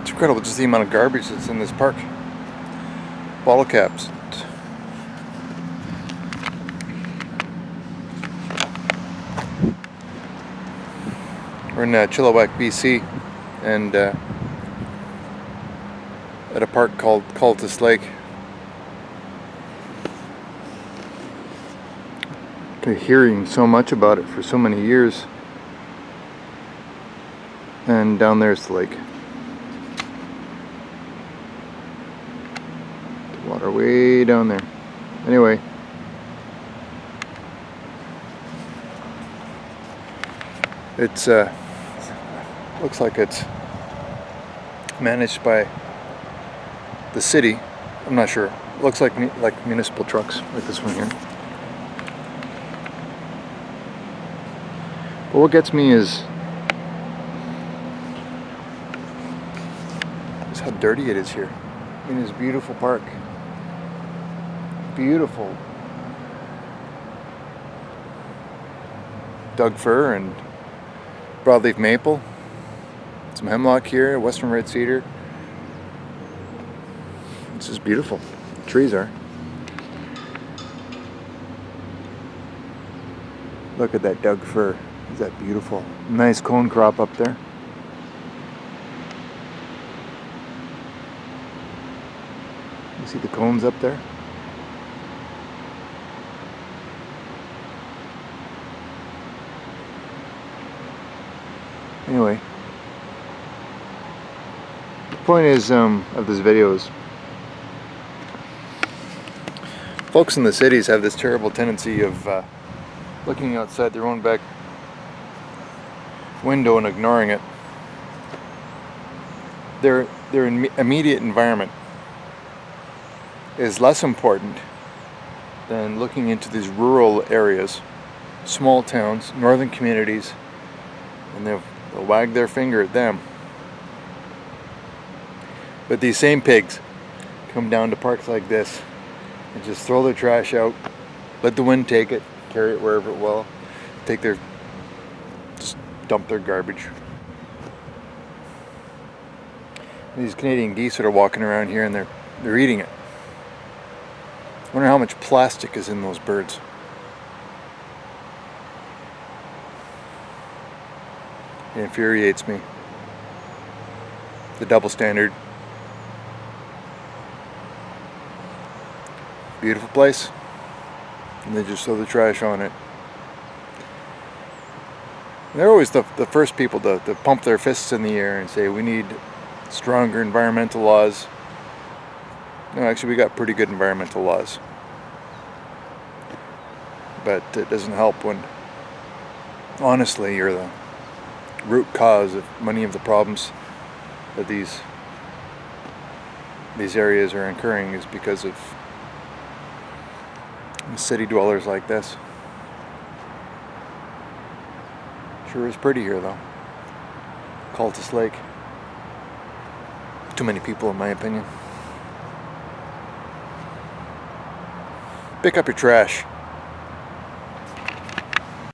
It's incredible just the amount of garbage that's in this park. Bottle caps. We're in Chilliwack, BC, and at a park called Cultus Lake. Been hearing so much about it for so many years. And down there's the lake. The water way down there. Anyway. It's looks like it's managed by the city. I'm not sure. It looks like municipal trucks, like this one here. But what gets me is how dirty it is here in this beautiful park. Beautiful Doug fir and broadleaf maple. Some hemlock here, western red cedar. This is beautiful. The trees are. Look at that Doug fir. Is that beautiful? Nice cone crop up there. You see the cones up there? Anyway, the point is of this video is folks in the cities have this terrible tendency of looking outside their own back window and ignoring it. Their immediate environment is less important than looking into these rural areas, small towns, northern communities, and they'll wag their finger at them. But these same pigs come down to parks like this and just throw their trash out, let the wind take it, carry it wherever it will, just dump their garbage. And these Canadian geese that are walking around here and they're eating it. I wonder how much plastic is in those birds. It infuriates me. The double standard. Beautiful place. And they just throw the trash on it. And they're always the first people to pump their fists in the air and say we need stronger environmental laws. No, actually we got pretty good environmental laws. But it doesn't help when honestly you're the root cause of many of the problems that these areas are incurring is because of city dwellers like this. Sure is pretty here though. Cultus Lake. Too many people in my opinion. Pick up your trash.